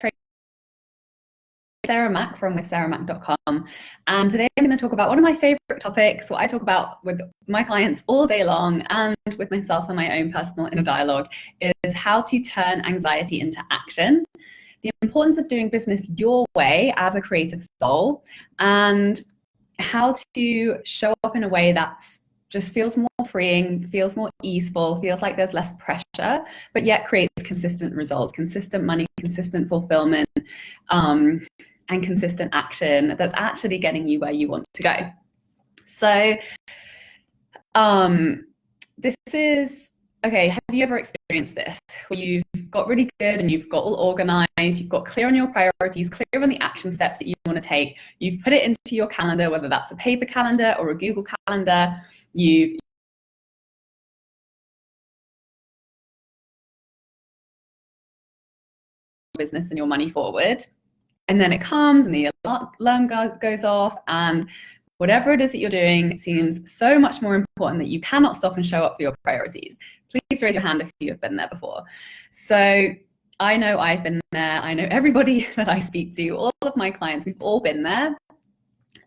Trade. Sarah Mack from withsarahmack.com. And today I'm going to talk about one of my favorite topics, what I talk about with my clients all day long and with myself and my own personal inner dialogue, is how to turn anxiety into action, the importance of doing business your way as a creative soul, and how to show up in a way that's just feels more freeing, feels more easeful, feels like there's less pressure, but yet creates consistent results, consistent money, consistent fulfillment, and consistent action that's actually getting you where you want to go. So this is, okay, have you ever experienced this where you've got really good and you've got all organized, you've got clear on your priorities, clear on the action steps that you want to take, you've put it into your calendar, whether that's a paper calendar or a Google calendar, you've business and your money forward, and then it comes and the alarm goes off and whatever it is that you're doing seems so much more important that you cannot stop and show up for your priorities. Please raise your hand if you have been there before. So I know I've been there. I know everybody that I speak to, all of my clients, we've all been there.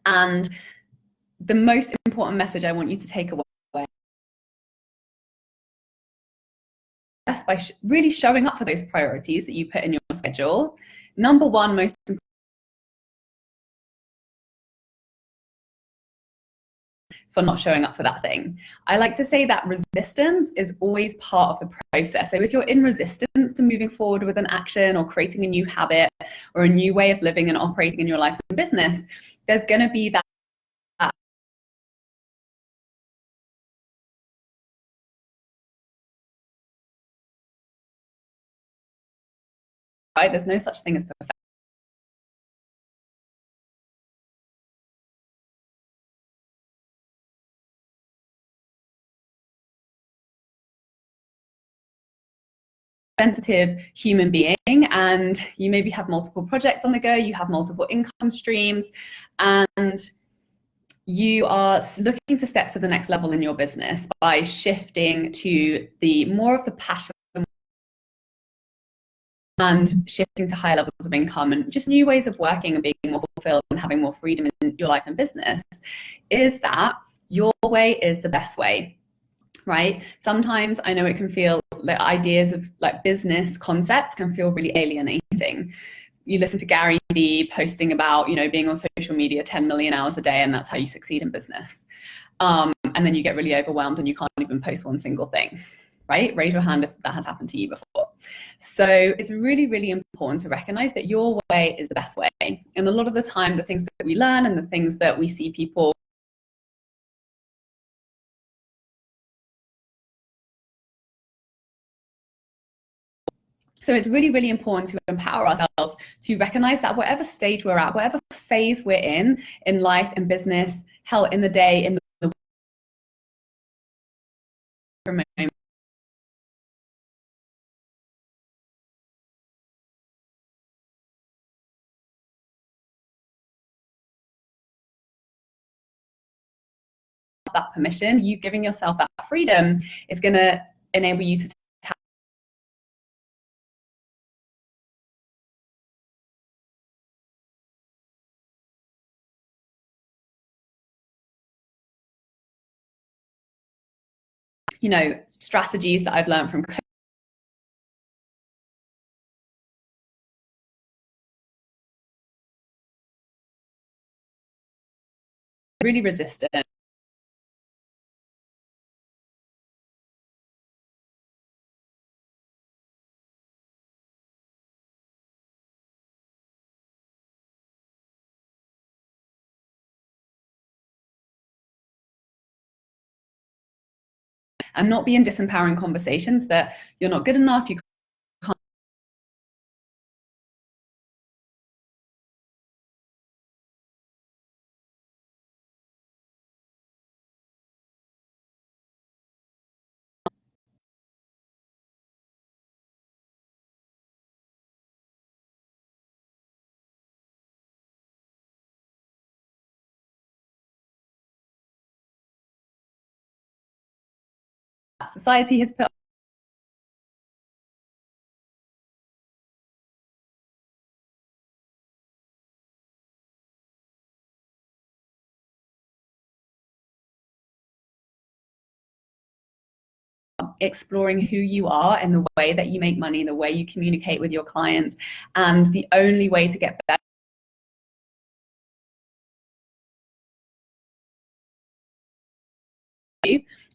And the most important message I want you to take away is by really showing up for those priorities that you put in your schedule. Number one, most important, for not showing up for that thing. I like to say that resistance is always part of the process. So if you're in resistance to moving forward with an action or creating a new habit or a new way of living and operating in your life and business, there's going to be that right? There's no such thing as perfect. Preventative human being, and you maybe have multiple projects on the go, you have multiple income streams, and you are looking to step to the next level in your business by shifting to the more of the passion and shifting to higher levels of income and just new ways of working and being more fulfilled and having more freedom in your life and business, is that your way is the best way. Right? Sometimes I know it can feel like ideas of like business concepts can feel really alienating. You listen to Gary Vee posting about, you know, being on social media 10 million hours a day and that's how you succeed in business. And then you get really overwhelmed and you can't even post one single thing, right? Raise your hand if that has happened to you before. So it's really, really important to recognize that your way is the best way. And a lot of the time, the things that we learn and the things that we see people So it's really, really important to empower ourselves to recognize that whatever stage we're at, whatever phase we're in life, in business, hell, in the day, in the moment, that permission, you giving yourself that freedom is going to enable you to strategies that I've learned from really resistant. And not be in disempowering conversations that you're not good enough, you can't. Society has put exploring who you are and the way that you make money, the way you communicate with your clients. And the only way to get better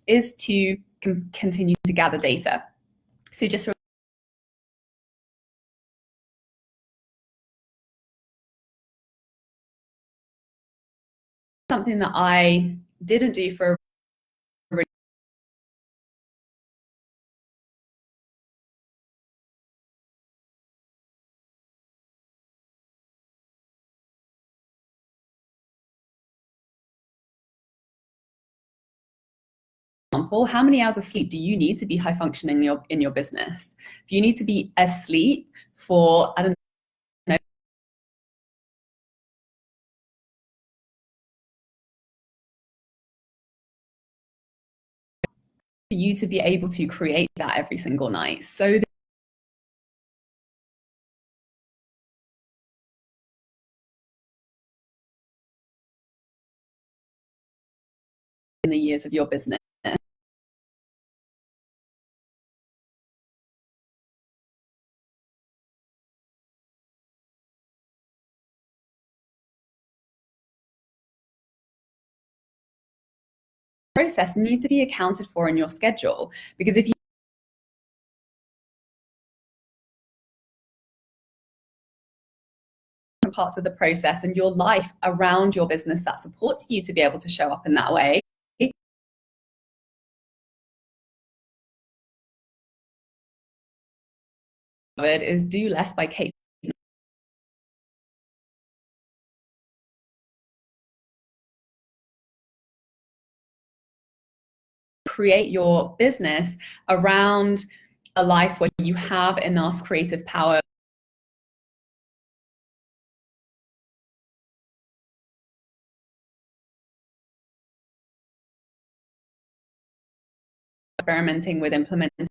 is to continue to gather data. So just something that I didn't do for example, how many hours of sleep do you need to be high functioning in your business? If you need to be asleep for, I don't know, for you to be able to create that every single night. So in the years of your business. Process need to be accounted for in your schedule, because if you parts of the process and your life around your business that supports you to be able to show up in that way, it is Do Less by Kate. Create your business around a life where you have enough creative power experimenting with implementing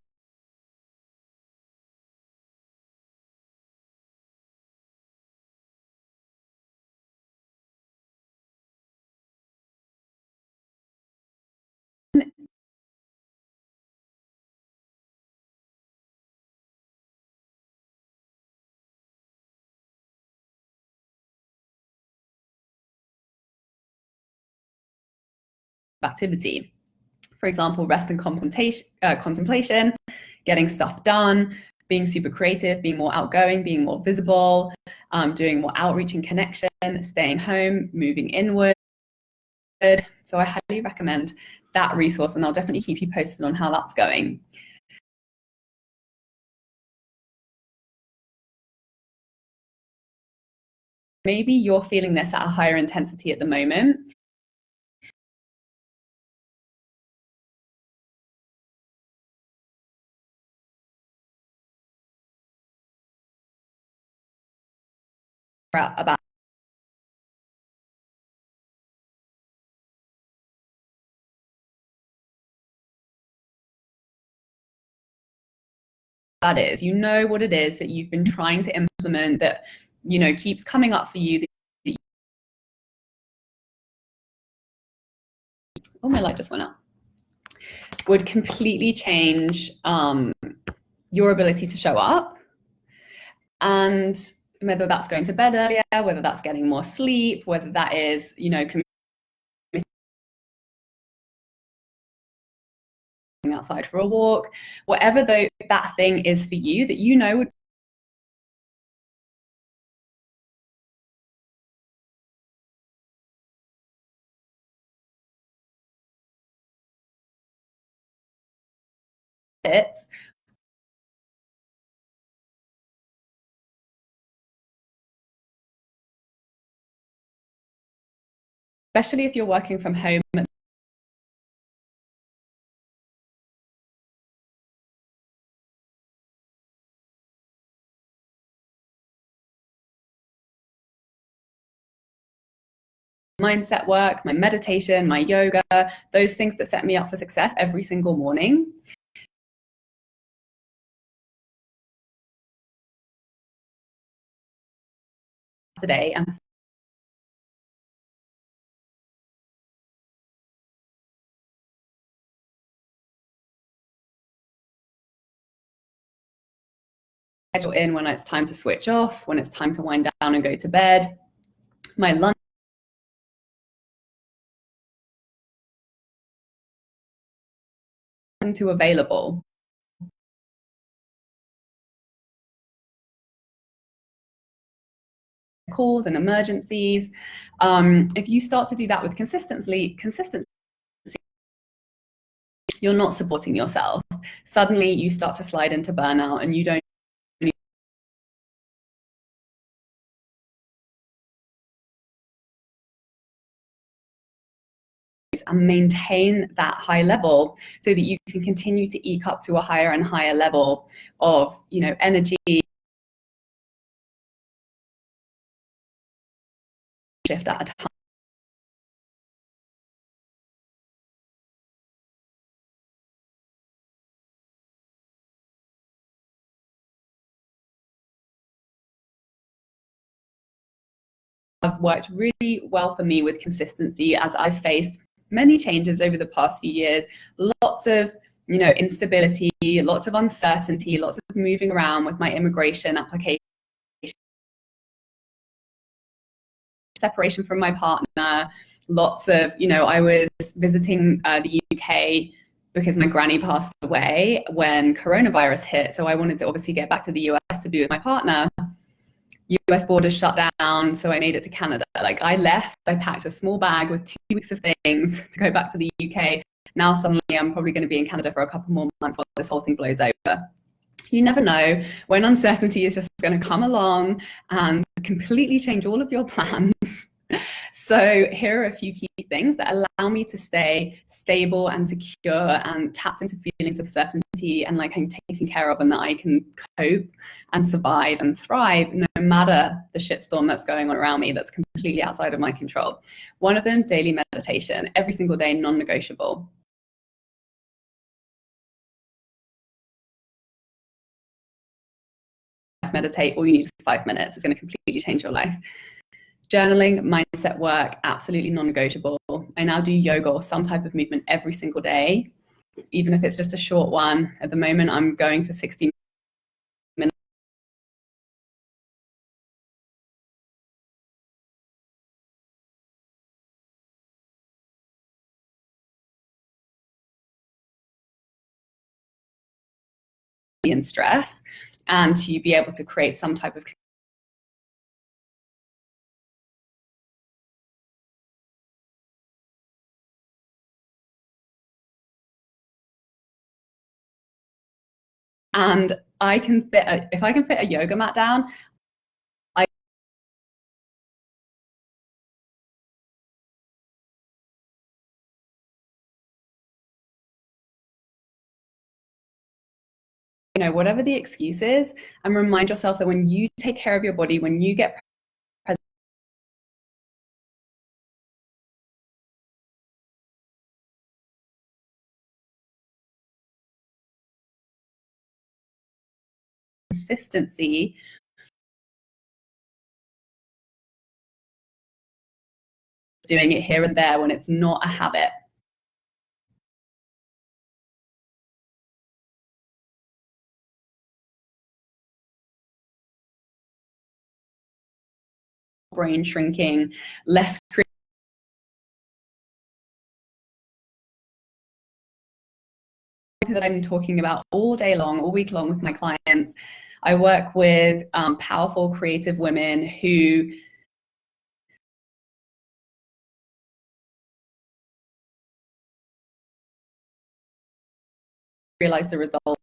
activity. For example, rest and contemplation, getting stuff done, being super creative, being more outgoing, being more visible, doing more outreach and connection, staying home, moving inward. So I highly recommend that resource, and I'll definitely keep you posted on how that's going. Maybe you're feeling this at a higher intensity at the moment. About that is, you know what it is that you've been trying to implement that, you know, keeps coming up for you. Oh, my light just went out. Would completely change your ability to show up. And whether that's going to bed earlier, whether that's getting more sleep, whether that is, you know, outside for a walk, whatever that thing is for you that you know would fit, especially if you're working from home. Mindset work, my meditation, my yoga, those things that set me up for success every single morning. Today, and schedule in when it's time to switch off, when it's time to wind down and go to bed. My lunch to available. Calls and emergencies. If you start to do that with consistency, you're not supporting yourself. Suddenly you start to slide into burnout and you don't and maintain that high level so that you can continue to eke up to a higher and higher level of, you know, energy shift at a time. Have worked really well for me with consistency as I've faced many changes over the past few years, lots of, you know, instability, lots of uncertainty, lots of moving around with my immigration application, separation from my partner, lots of, you know, I was visiting the UK because my granny passed away when coronavirus hit. So I wanted to obviously get back to the US to be with my partner. US borders shut down, so I made it to Canada. Like I left, I packed a small bag with 2 weeks of things to go back to the UK. Now suddenly I'm probably going to be in Canada for a couple more months while this whole thing blows over. You never know when uncertainty is just going to come along and completely change all of your plans. So here are a few key things that allow me to stay stable and secure and tapped into feelings of certainty and like I'm taken care of and that I can cope and survive and thrive no matter the shitstorm that's going on around me that's completely outside of my control. One of them, daily meditation, every single day, non-negotiable. Meditate, all you need is 5 minutes. It's going to completely change your life. Journaling, mindset work, absolutely non-negotiable. I now do yoga or some type of movement every single day, even if it's just a short one. At the moment, I'm going for 60 minutes. In stress, and to be able to create some type of and I can fit if I can fit a yoga mat down, you know, whatever the excuse is, and remind yourself that when you take care of your body, when you get consistency, doing it here and there when it's not a habit. Brain shrinking, less that I'm talking about all day long, all week long with my clients. I work with powerful, creative women who realize the result.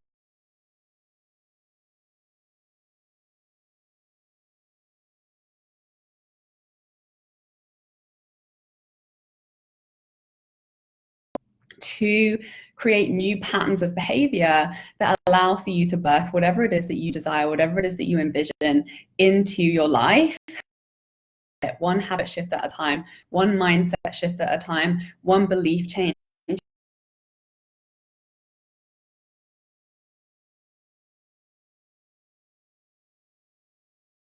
To create new patterns of behavior that allow for you to birth whatever it is that you desire, whatever it is that you envision into your life. One habit shift at a time, one mindset shift at a time, one belief change.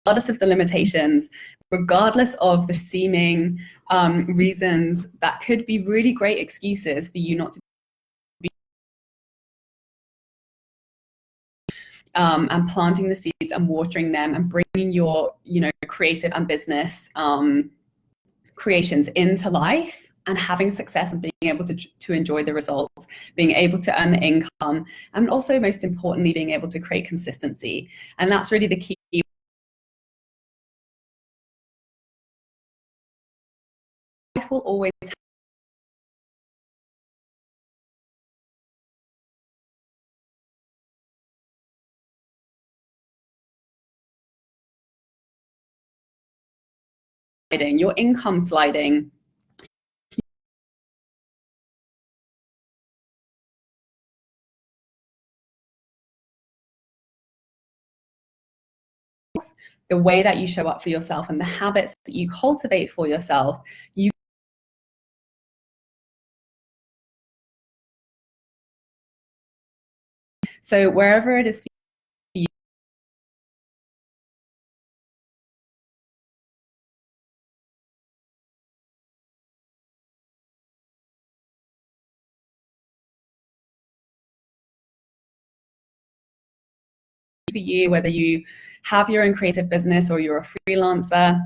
Regardless of the limitations, regardless of the seeming reasons that could be really great excuses for you not to be. and planting the seeds and watering them and bringing your, creative and business creations into life and having success and being able to enjoy the results, being able to earn the income, and also most importantly, being able to create consistency. And that's really the key. Life will always your income sliding. The way that you show up for yourself and the habits that you cultivate for yourself, so wherever it is for you, whether you have your own creative business or you're a freelancer,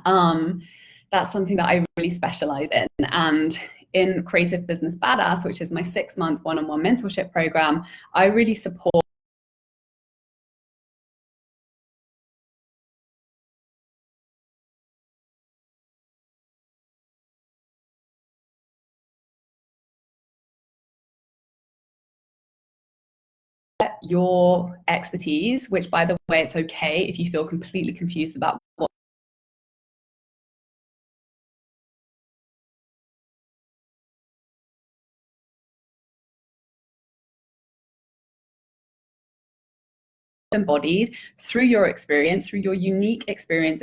that's something that I really specialize in. And in Creative Business Badass, which is my 6-month one-on-one mentorship program, I really support your expertise, which, by the way, it's okay if you feel completely confused about what embodied through your experience, through your unique experience.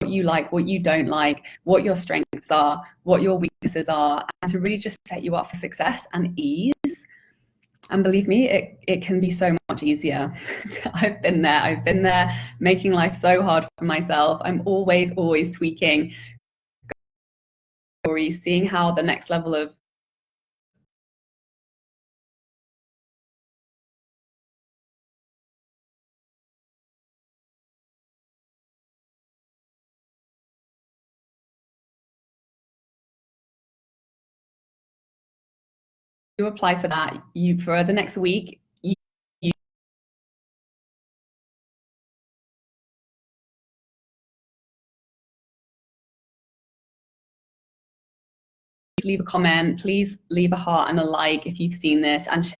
What you like, what you don't like, what your strengths are, what your weaknesses are, and to really just set you up for success and ease. And believe me, it can be so much easier. I've been there making life so hard for myself. I'm always tweaking stories, seeing how the next level of you apply for that, you for the next week, you leave a comment, please leave a heart and a like if you've seen this, and